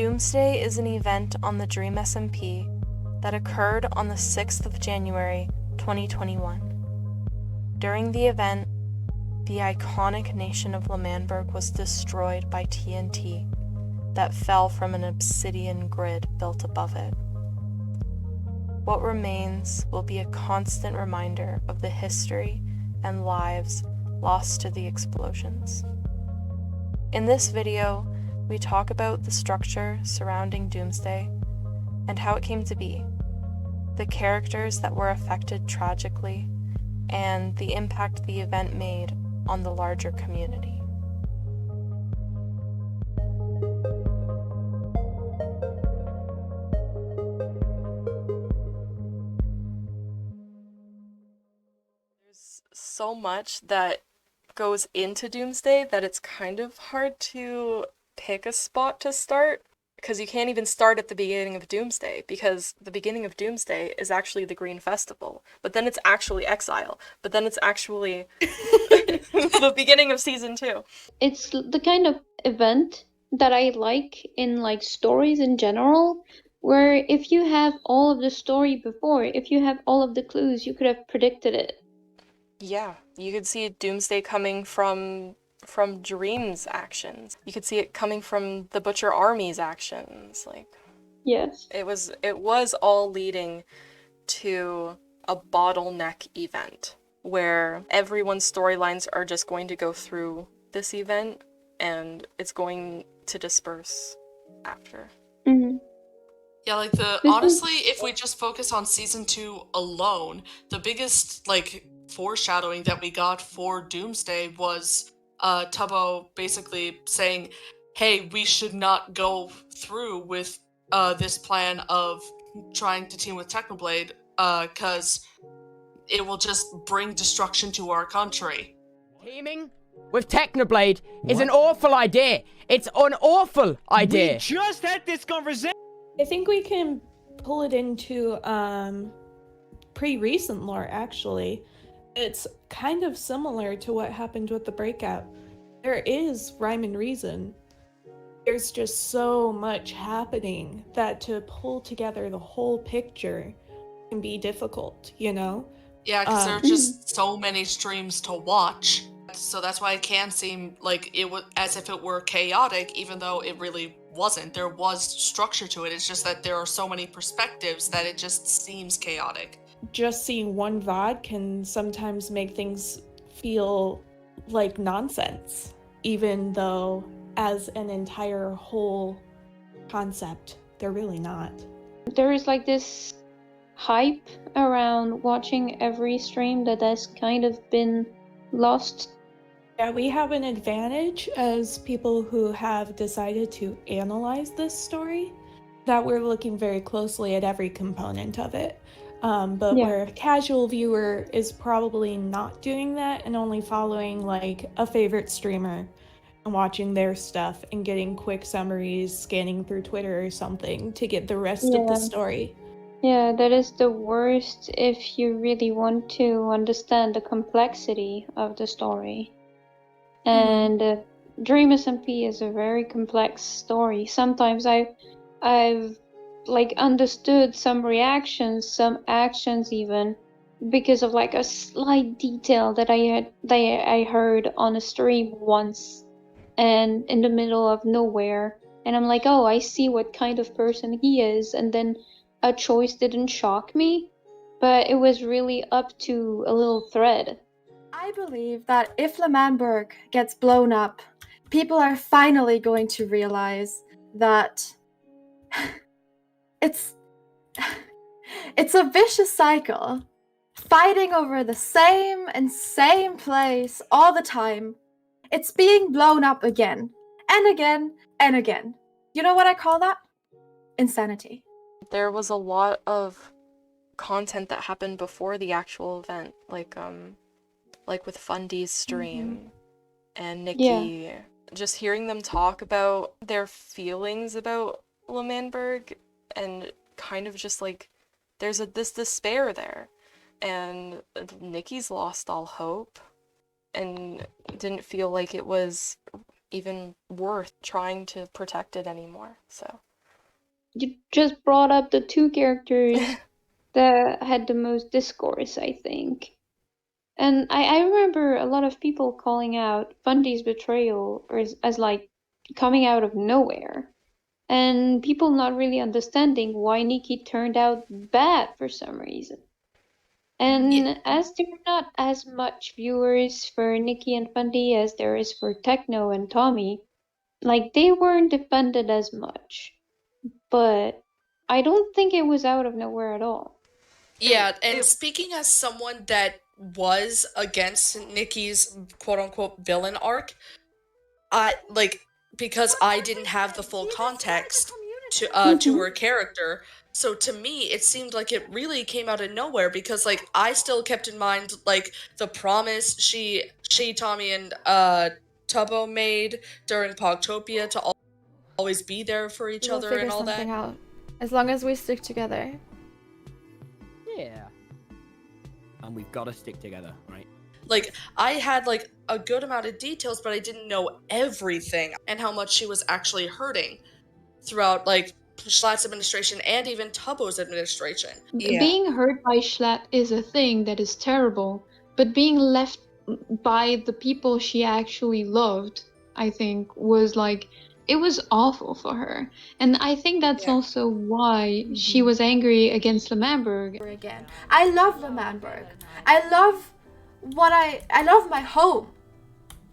Doomsday is an event on the DreamSMP that occurred on the 6th of January, 2021. During the event, the iconic nation of L'Manberg was destroyed by TNT that fell from an obsidian grid built above it. What remains will be a constant reminder of the history and lives lost to the explosions. In this video, we talk about the structure surrounding Doomsday and how it came to be, the characters that were affected tragically, and the impact the event made on the larger community. There's so much that goes into Doomsday that it's kind of hard to pick a spot to start, because you can't even start at the beginning of Doomsday, because the beginning of Doomsday is actually the Green Festival, but then it's actually Exile, but then it's actually the beginning of Season 2. It's the kind of event that I like in like stories in general, where if you have all of the story before, if you have all of the clues, you could have predicted it. Yeah, you could see Doomsday coming from Dream's actions. You could see it coming from the Butcher Army's actions. Like, yes, it was all leading to a bottleneck event where everyone's storylines are just going to go through this event and it's going to disperse after. Mm-hmm. Yeah, like honestly, if we just focus on season 2 alone, the biggest like foreshadowing that we got for Doomsday was Tubbo basically saying, hey, we should not go through with this plan of trying to team with Technoblade, because it will just bring destruction to our country. Teaming with Technoblade is an awful idea. It's an awful idea. We just had this conversation. I think we can pull it into pretty recent lore, actually. It's kind of similar to what happened with the breakout. There is rhyme and reason. There's just so much happening that to pull together the whole picture can be difficult, you know? Yeah, because there are just so many streams to watch. So that's why it can seem like it was as if it were chaotic, even though it really wasn't. There was structure to it. It's just that there are so many perspectives that it just seems chaotic. Just seeing one VOD can sometimes make things feel like nonsense, even though as an entire whole concept, they're really not. There is like this hype around watching every stream that has kind of been lost. Yeah, we have an advantage as people who have decided to analyze this story, that we're looking very closely at every component of it. But where a casual viewer is probably not doing that and only following like a favorite streamer and watching their stuff and getting quick summaries, scanning through Twitter or something to get the rest of the story. Yeah, that is the worst if you really want to understand the complexity of the story. And DreamSMP is a very complex story. Sometimes I've like understood some reactions, some actions even, because of like a slight detail that I heard on a stream once and in the middle of nowhere, and I'm like, oh, I see what kind of person he is, and then a choice didn't shock me, but it was really up to a little thread. I believe that if L'Manberg gets blown up, people are finally going to realize that it's a vicious cycle, fighting over the same place all the time. It's being blown up again and again and again. You know what I call that? Insanity. There was a lot of content that happened before the actual event, like with Fundy's stream and Niki. Yeah. Just hearing them talk about their feelings about L'Manberg, and kind of just like there's this despair there, and Niki's lost all hope and didn't feel like it was even worth trying to protect it anymore. So you just brought up the two characters that had the most discourse, I think. And I remember a lot of people calling out Fundy's betrayal as like coming out of nowhere. And people not really understanding why Niki turned out bad for some reason. And as there are not as much viewers for Niki and Fundy as there is for Techno and Tommy, like they weren't defended as much. But I don't think it was out of nowhere at all. Yeah, and speaking as someone that was against Niki's quote-unquote villain arc, because I didn't have the full context to her character, so to me it seemed like it really came out of nowhere, because like I still kept in mind like the promise she Tommy and Tubbo made during Pogtopia to always be there for each We'll other figure and all something that. out. As long as we stick together. Yeah. And we've got to stick together, right? Like, I had, like, a good amount of details, but I didn't know everything, and how much she was actually hurting throughout, like, Schlatt's administration and even Tubbo's administration. Yeah. Being hurt by Schlatt is a thing that is terrible, but being left by the people she actually loved, I think, was like, it was awful for her. And I think that's also why she was angry against Lemamberg. Again. I love Lemamberg. I love my home,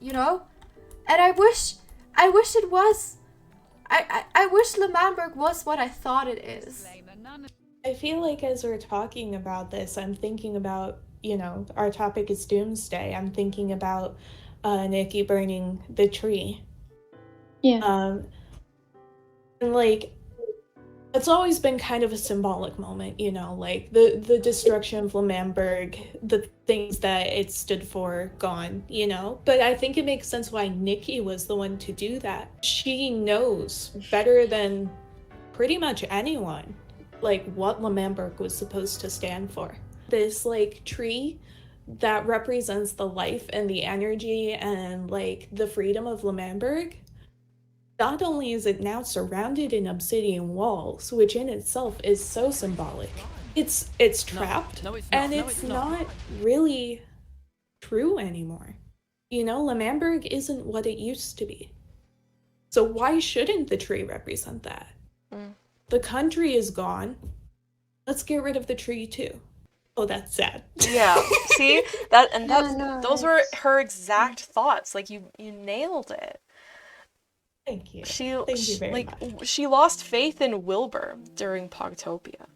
you know? And I wish it was, I wish Lemamberg was what I thought it is. I feel like as we're talking about this, I'm thinking about, you know, our topic is Doomsday. I'm thinking about Niki burning the tree. Yeah. And like, it's always been kind of a symbolic moment, you know, like the destruction of Lemamberg, the things that it stood for gone, you know? But I think it makes sense why Niki was the one to do that. She knows better than pretty much anyone, like, what Lemamberg was supposed to stand for. This, like, tree that represents the life and the energy and, like, the freedom of Lemamberg. Not only is it now surrounded in obsidian walls, which in itself is so symbolic, it's trapped, No, it's not. and it's not really true anymore. You know, Lemamberg isn't what it used to be. So why shouldn't the tree represent that? The country is gone. Let's get rid of the tree too. Oh, that's sad. Yeah. See? Those were her exact thoughts. Like, you nailed it. Thank you. Thank you very much. She lost faith in Wilbur during Pogtopia.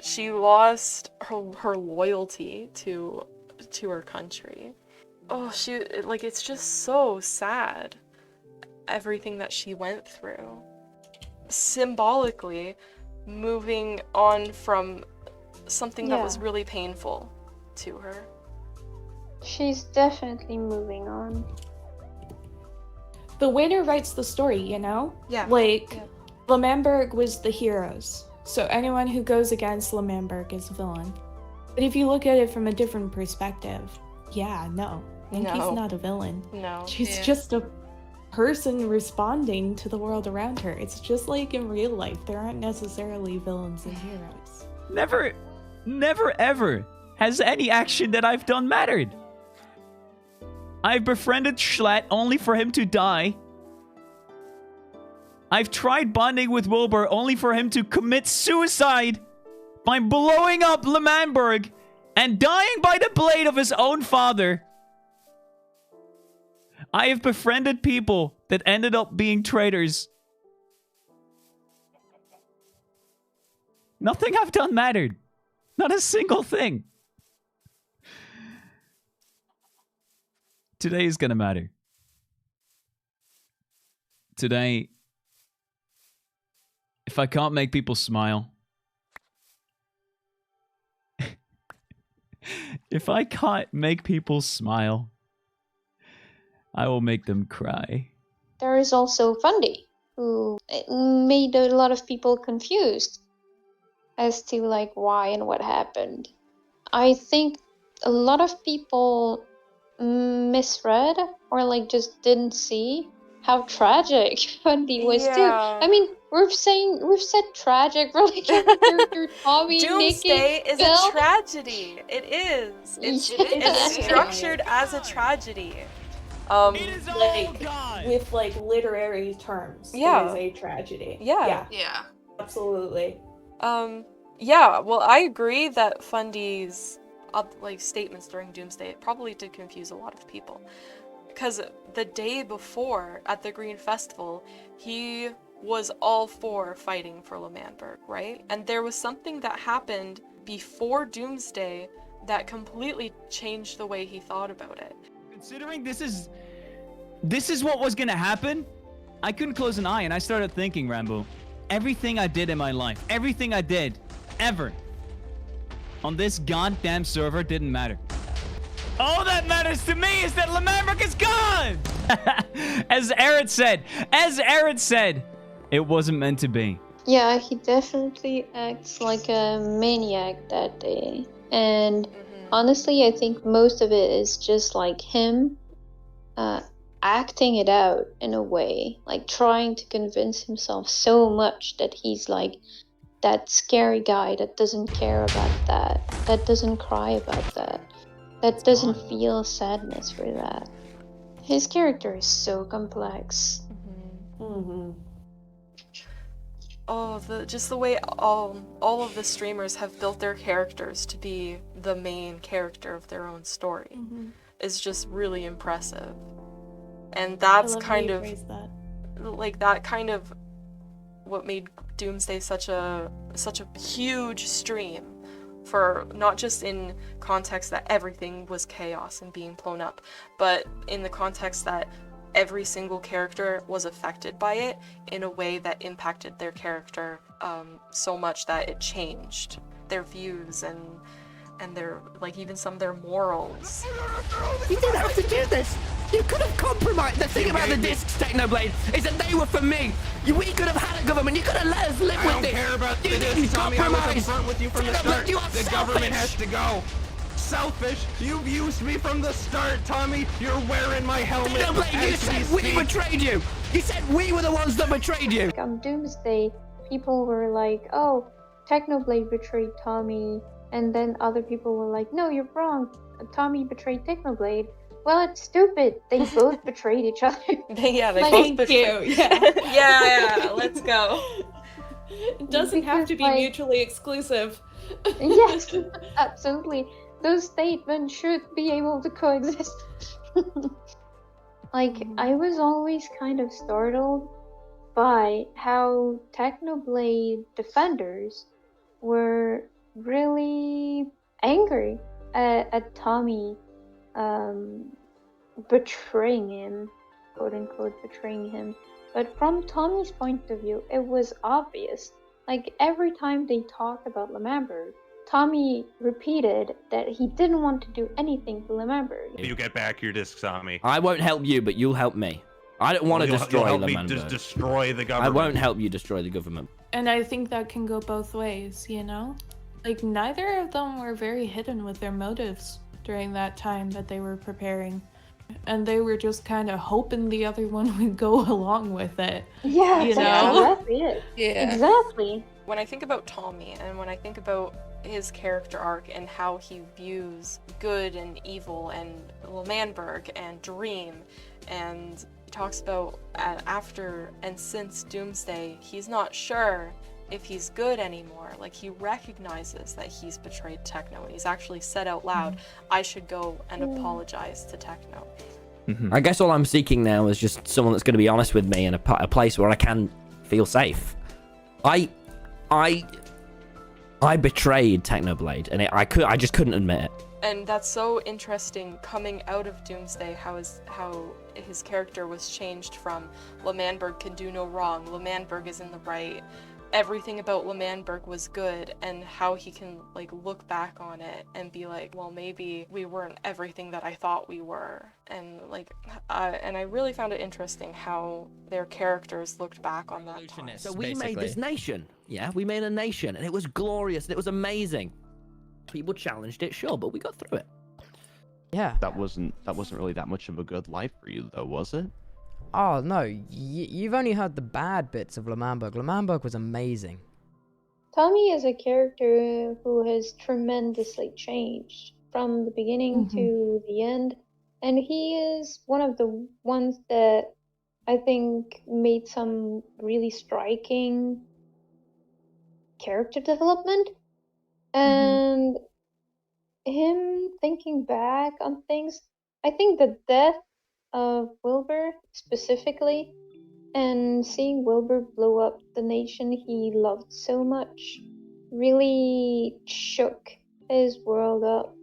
She lost her loyalty to her country. Oh, it's just so sad, everything that she went through. Symbolically, moving on from something that was really painful to her. She's definitely moving on. The winner writes the story, you know? Yeah. Lemamberg was the heroes, so anyone who goes against Lemamberg is a villain. But if you look at it from a different perspective, Niki's not a villain. No. She's just a person responding to the world around her. It's just like in real life, there aren't necessarily villains and heroes. Never ever has any action that I've done mattered. I've befriended Schlatt only for him to die. I've tried bonding with Wilbur only for him to commit suicide by blowing up Lemamberg and dying by the blade of his own father. I have befriended people that ended up being traitors. Nothing I've done mattered. Not a single thing. Today is gonna matter. Today, if I can't make people smile, if I can't make people smile, I will make them cry. There is also Fundy, who made a lot of people confused as to like why and what happened. I think a lot of people misread or like just didn't see how tragic Fundy was too. Yeah. I mean, we've said tragic for like every character. Tommy, Doomsday Niki, is Phil. a tragedy. It is. It's Yeah. structured as a tragedy. It is all Like, God. with like literary terms, Yeah. it is a tragedy. Yeah. Yeah. Absolutely. Yeah, well, I agree that Fundy's like statements during Doomsday probably did confuse a lot of people. Because the day before at the Green Festival, he was all for fighting for L'Manberg, right? And there was something that happened before Doomsday that completely changed the way he thought about it. Considering this is what was gonna happen, I couldn't close an eye and I started thinking, Ranboo, everything I did in my life, everything I did, ever, on this goddamn server didn't matter. All that matters to me is that L'Manberg is gone! As Aerith said, it wasn't meant to be. Yeah, he definitely acts like a maniac that day. And honestly, I think most of it is just like him acting it out in a way, like trying to convince himself so much that he's like that scary guy that doesn't care about that doesn't cry about that doesn't feel sadness for that. His character is so complex. Oh, just the way all of the streamers have built their characters to be the main character of their own story is just really impressive. And that's kind of like that kind of what made Doomsday such a huge stream, for not just in context that everything was chaos and being blown up, but in the context that every single character was affected by it in a way that impacted their character so much that it changed their views and their, like, even some of their morals. You didn't have to do this! You could have compromised! The thing about the discs, Technoblade, is that they were for me! We could have had a government, you could have let us live with it! I don't care about the You didn't discs, Tommy. I was compromise! upfront with you from the Technoblade, start. you are The government has selfish. to go. Selfish? You've used me from the start, Tommy. You're wearing my helmet. Technoblade, you said we betrayed you! You said we were the ones that betrayed you! Like on Doomsday, people were like, oh, Technoblade betrayed Tommy, and then other people were like, no, you're wrong, Tommy betrayed Technoblade. Well, it's stupid. They both betrayed each other. Yeah, they Like, both betrayed. Yeah, let's go. It doesn't have to be Like- mutually exclusive. Yes, absolutely. Those statements should be able to coexist. Like, I was always kind of startled by how Technoblade defenders were really angry at Tommy betraying him, quote unquote betraying him. But from Tommy's point of view, it was obvious. Like, every time they talked about L'Manberg, Tommy repeated that he didn't want to do anything to L'Manberg. You get back your discs, Tommy. I won't help you, but you'll help me. I don't want to You'll destroy help me L'Manberg. destroy the I government. won't help you destroy the government. And I think that can go both ways, you know? Like, neither of them were very hidden with their motives during that time that they were preparing. And they were just kind of hoping the other one would go along with it. Yeah, You that's know? exactly it. Yeah. Exactly. When I think about Tommy and when I think about his character arc and how he views good and evil and L'Manberg and Dream, and he talks about after and since Doomsday, he's not sure if he's good anymore. Like, he recognizes that he's betrayed Techno, and he's actually said out loud, I should go and apologize to Techno. I guess all I'm seeking now is just someone that's going to be honest with me in a place where I can feel safe. I betrayed Technoblade, and I just couldn't admit it. And that's so interesting coming out of Doomsday, how his character was changed from L'Manberg can do no wrong, L'Manberg is in the right, everything about L'Manberg was good, and how he can, like, look back on it and be like, well, maybe we weren't everything that I thought we were. And like, and I really found it interesting how their characters looked back on that time. So we made this nation. Yeah, we made a nation, and it was glorious, and it was amazing. People challenged it, sure, but we got through it. Yeah. That wasn't really that much of a good life for you, though, was it? Oh no, you've only heard the bad bits of L'Manberg. L'Manberg was amazing. Tommy is a character who has tremendously changed from the beginning to the end, and he is one of the ones that I think made some really striking character development. And him thinking back on things, I think the death of Wilbur specifically, and seeing Wilbur blow up the nation he loved so much, really shook his world up.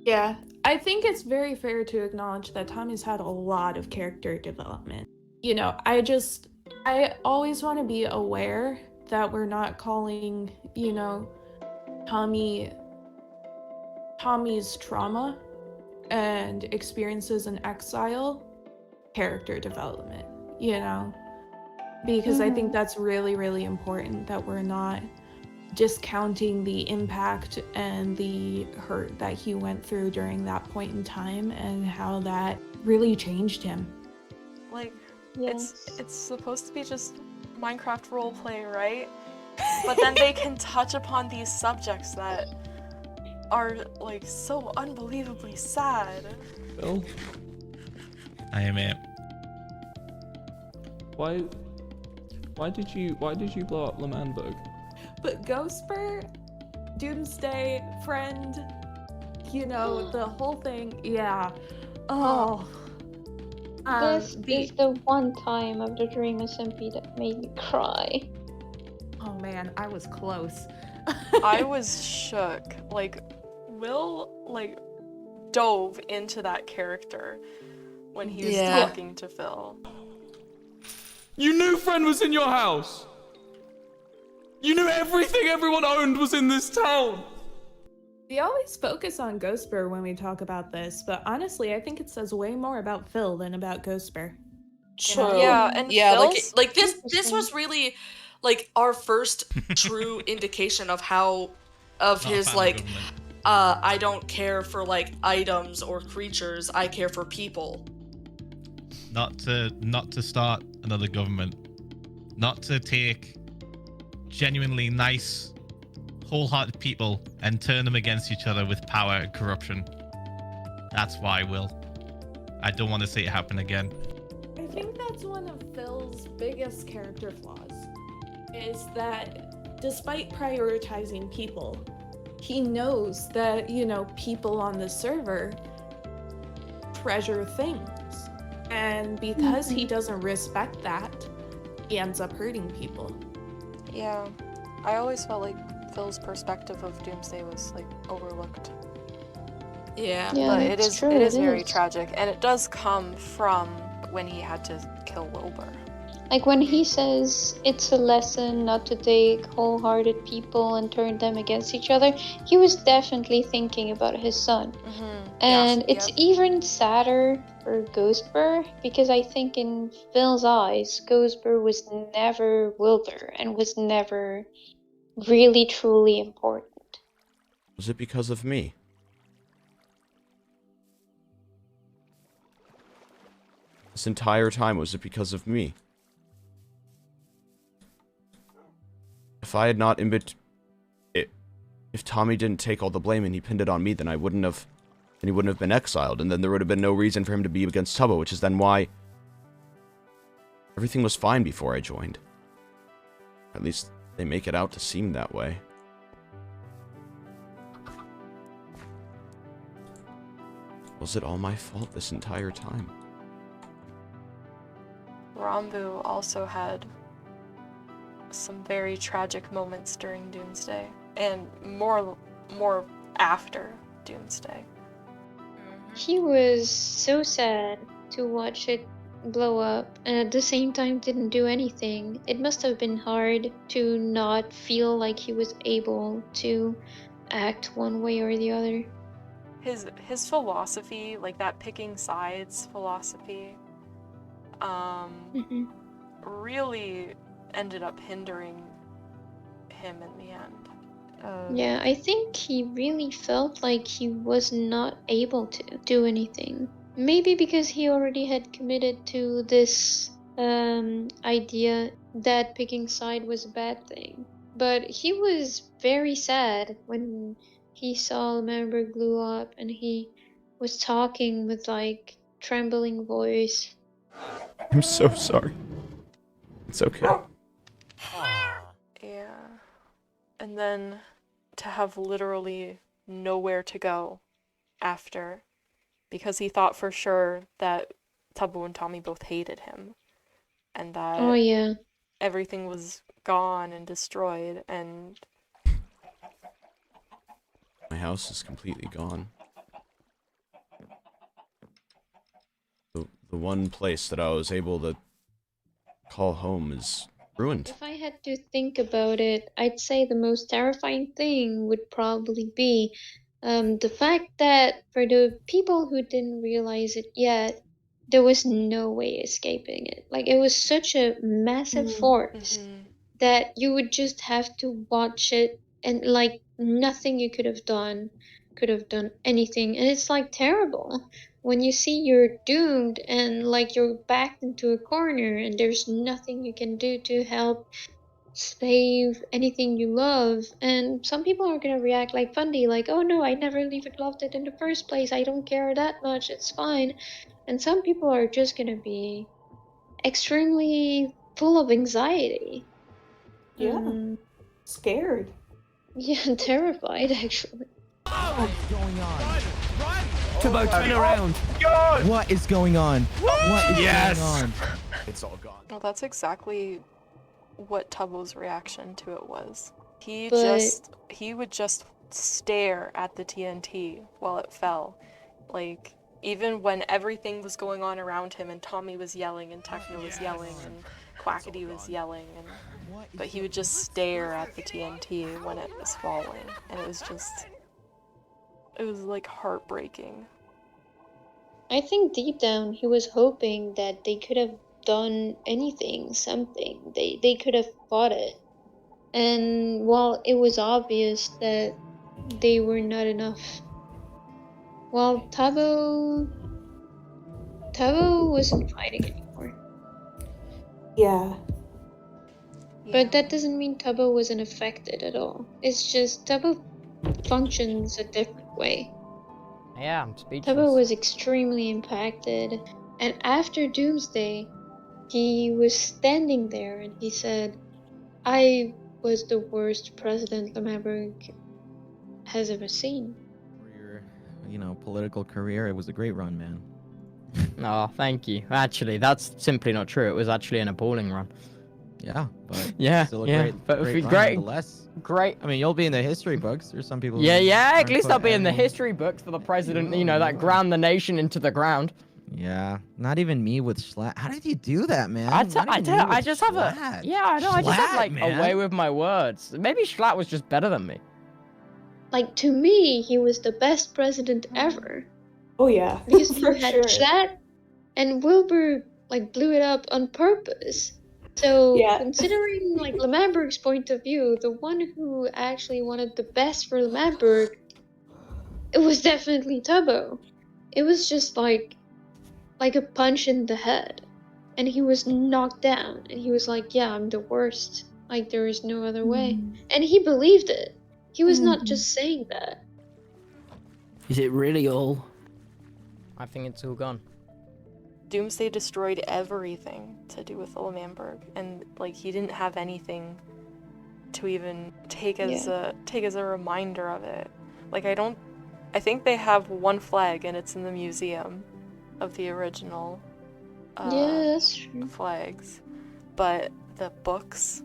Yeah, I think it's very fair to acknowledge that Tommy's had a lot of character development. You know, I always want to be aware that we're not calling, you know, Tommy's trauma and experiences in exile character development, you know, because I think that's really, really important, that we're not discounting the impact and the hurt that he went through during that point in time and how that really changed him. Like, it's supposed to be just Minecraft roleplay, right? But then they can touch upon these subjects that are like so unbelievably sad. Phil? I am it. Why did you blow up L'Manberg? But Ghostbur, Doomsday, Friend, you know, the whole thing, yeah. Oh. This is the one time of the DreamSMP that made me cry. Oh man, I was close. I was shook. Like, Will, like, dove into that character when he was talking to Phil. You knew Friend was in your house! You knew everything everyone owned was in this town! We always focus on Ghostbur when we talk about this, but honestly, I think it says way more about Phil than about Ghostbur. True. Yeah, and Phil's... like this was really like our first true indication of his like I don't care for like items or creatures, I care for people. Not to start another government. Not to take genuinely nice, wholehearted people and turn them against each other with power and corruption. That's why, Will. I don't want to see it happen again. I think that's one of Phil's biggest character flaws, is that despite prioritizing people, he knows that, you know, people on the server treasure things. And because he doesn't respect that, he ends up hurting people. Yeah, I always felt like Phil's perspective of Doomsday was like overlooked. Yeah, but it is very tragic, and it does come from when he had to kill Wilbur. Like when he says it's a lesson not to take wholehearted people and turn them against each other, he was definitely thinking about his son. And it's even sadder for Ghostbur, because I think in Phil's eyes, Ghostbur was never Wilbur and was never really truly important. Was it because of me? This entire time, was it because of me? If I had not if Tommy didn't take all the blame and he pinned it on me, then he wouldn't have been exiled, and then there would have been no reason for him to be against Tubbo, which is then why everything was fine before I joined. At least they make it out to seem that way. Was it all my fault this entire time? Ranboo also had some very tragic moments during Doomsday, and more after Doomsday. He was so sad to watch it blow up, and at the same time didn't do anything. It must have been hard to not feel like he was able to act one way or the other. His philosophy, like that picking sides philosophy, really ended up hindering him in the end. Yeah, I think he really felt like he was not able to do anything. Maybe because he already had committed to this idea that picking side was a bad thing. But he was very sad when he saw Lemberg blew up and he was talking with like trembling voice. I'm so sorry. It's okay. Yeah. And then to have literally nowhere to go after, because he thought for sure that Tubbo and Tommy both hated him, and that Oh yeah. everything was gone and destroyed, and My house is completely gone. The one place that I was able to call home is ruined. If I had to think about it, I'd say the most terrifying thing would probably be the fact that for the people who didn't realize it yet, there was no way escaping it. Like, it was such a massive force that you would just have to watch it, and like nothing you could have done anything. And it's like terrible when you see you're doomed and like you're backed into a corner and there's nothing you can do to help save anything you love. And some people are gonna react like Fundy, like, oh no, I never even loved it in the first place, I don't care that much, it's fine. And some people are just gonna be extremely full of anxiety. Yeah. Scared. Yeah, terrified actually. What's going on? Tubbo, turn around. What is going on? What is going on? It's all gone. well, that's exactly what Tubbo's reaction to it was. He would just stare at the TNT while it fell. Like, even when everything was going on around him and Tommy was yelling and Techno was yelling and Quackity was yelling, but he would just stare at the TNT when it was falling, and it was like heartbreaking. I think deep down he was hoping that they could have done anything, something. They could have fought it. And while it was obvious that they were not enough, well, Tubbo wasn't fighting anymore. Yeah. But that doesn't mean Tubbo wasn't affected at all. It's just Tubbo functions a different way. Yeah, I'm speechless. Tubbo was extremely impacted, and after Doomsday, he was standing there and he said, I was the worst president Lemberg has ever seen. For your, political career, it was a great run, man. Oh, thank you. Actually, that's simply not true. It was actually an appalling run. Yeah, but Yeah, still a yeah, great, but great run great, nonetheless. great. I mean, you'll be in the history books. There's some people. Yeah, who at aren't least I'll be in the any- history books for the president, that ground the nation into the ground. Yeah, not even me with Schlatt. How did you do that, man? I just have Schlatt. I just have like man. a way with my words. Maybe Schlatt was just better than me. Like, to me, he was the best president ever. Oh yeah. Because you For had sure. Schlatt and Wilbur like blew it up on purpose. So Yeah. considering like Lemberg's point of view, the one who actually wanted the best for Lemberg, it was definitely Tubbo. It was just like a punch in the head. And he was knocked down and he was like, yeah, I'm the worst. Like, there is no other way. And he believed it. He was not just saying that. Is it really all? I think it's all gone. Doomsday destroyed everything to do with Lemberg, and like he didn't have anything to even take as a reminder of it. Like, I think they have one flag and it's in the museum of the original That's true. flags, but the books,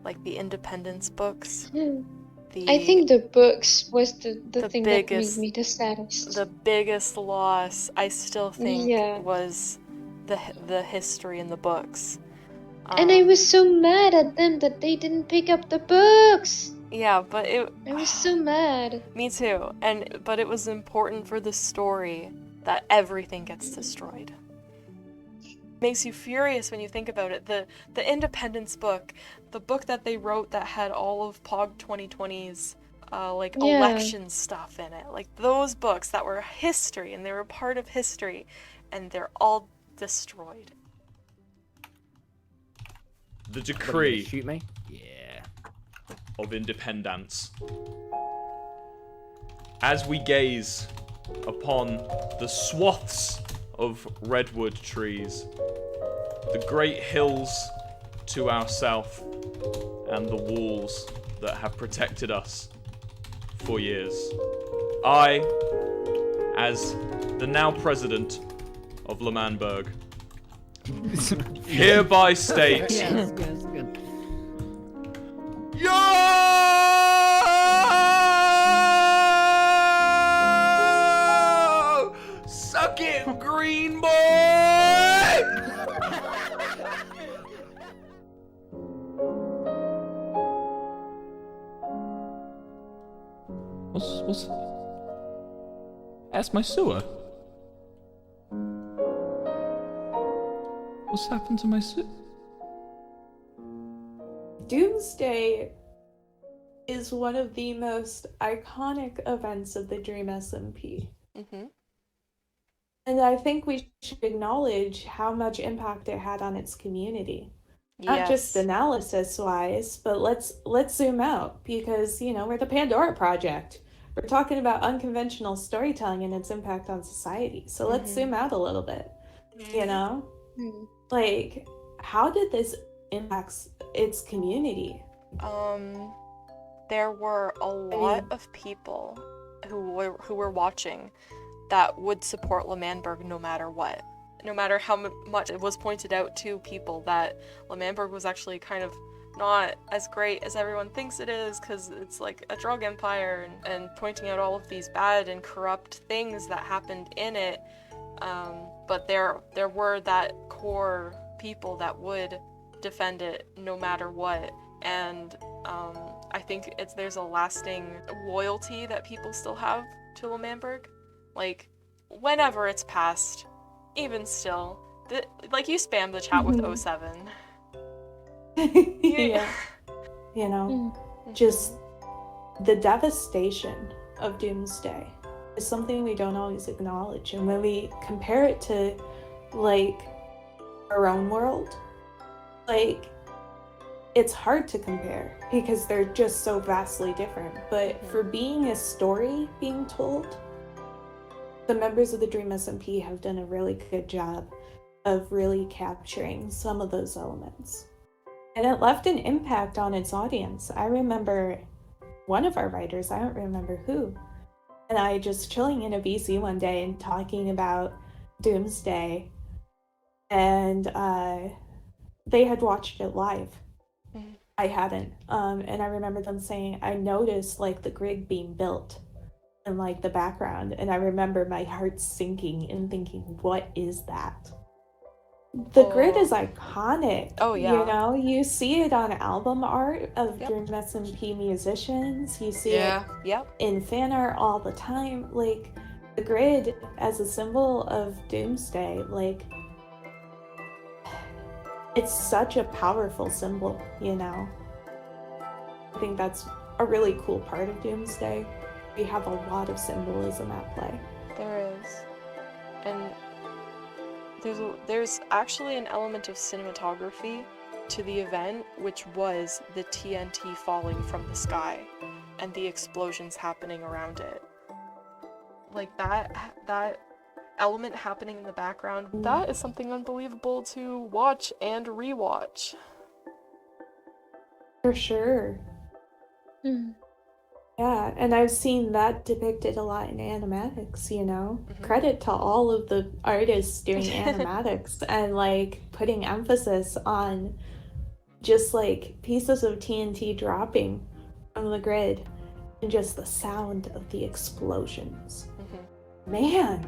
like the Independence books, I think the books was the thing that biggest- made me the saddest. the biggest loss I still think Yeah. was the history in the books. And I was so mad at them that they didn't pick up the books. Yeah, but I was so mad. Me too. But it was important for the story that everything gets destroyed. Makes you furious when you think about it. The Independence book, the book that they wrote that had all of POG 2020's election stuff in it. Like those books that were history and they were part of history, and they're all destroyed. The decree. Shoot me? Yeah. Of independence. As we gaze upon the swaths of redwood trees, the great hills to our south, and the walls that have protected us for years, I, as the now president of L'Manberg, hereby state... Yes, good. Yo! Suck it, green boy! What's... That's my sewer. What's happened to my sewer? Doomsday is one of the most iconic events of the DreamSMP. Mm-hmm. And I think we should acknowledge how much impact it had on its community. Not just analysis-wise, but let's zoom out, because, you know, we're the Pandora Project. We're talking about unconventional storytelling and its impact on society. So let's zoom out a little bit, you know? Like, how did this impact its community? There were a lot of people who were watching that would support L'Manberg no matter what. No matter how much it was pointed out to people that L'Manberg was actually kind of not as great as everyone thinks it is, because it's like a drug empire, and pointing out all of these bad and corrupt things that happened in it. But there were that core people that would defend it no matter what, and I think there's a lasting loyalty that people still have to L'Manberg. Like, whenever it's passed, even still, like, you spam the chat with 07. Yeah. You know, just the devastation of Doomsday is something we don't always acknowledge. And when we compare it to, like, our own world, like, it's hard to compare because they're just so vastly different. But for being a story being told, the members of the DreamSMP have done a really good job of really capturing some of those elements. And it left an impact on its audience. I remember one of our writers, I don't remember who, and I just chilling in a VC one day and talking about Doomsday, and they had watched it live. I hadn't. And I remember them saying, I noticed, like, the grid being built in, like, the background, and I remember my heart sinking and thinking, what is that? The grid is iconic. Oh, yeah. You know, you see it on album art of DreamSMP musicians. You see it in fan art all the time. Like, the grid as a symbol of Doomsday, like, it's such a powerful symbol, you know? I think that's a really cool part of Doomsday. We have a lot of symbolism at play. There is. And there's actually an element of cinematography to the event, which was the TNT falling from the sky and the explosions happening around it. Like, that element happening in the background, that is something unbelievable to watch and rewatch. For sure. Yeah, and I've seen that depicted a lot in animatics, you know? Credit to all of the artists doing animatics and, like, putting emphasis on just, like, pieces of TNT dropping from the grid and just the sound of the explosions. Man,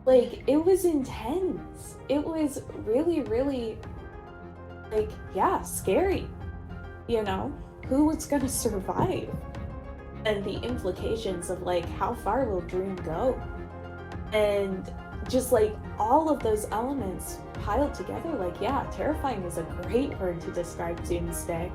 like, it was intense. It was really, really, like, yeah, scary, you know? Who was gonna survive? And the implications of, like, how far will Dream go? And just, like, all of those elements piled together, like, yeah, terrifying is a great word to describe Doomsday.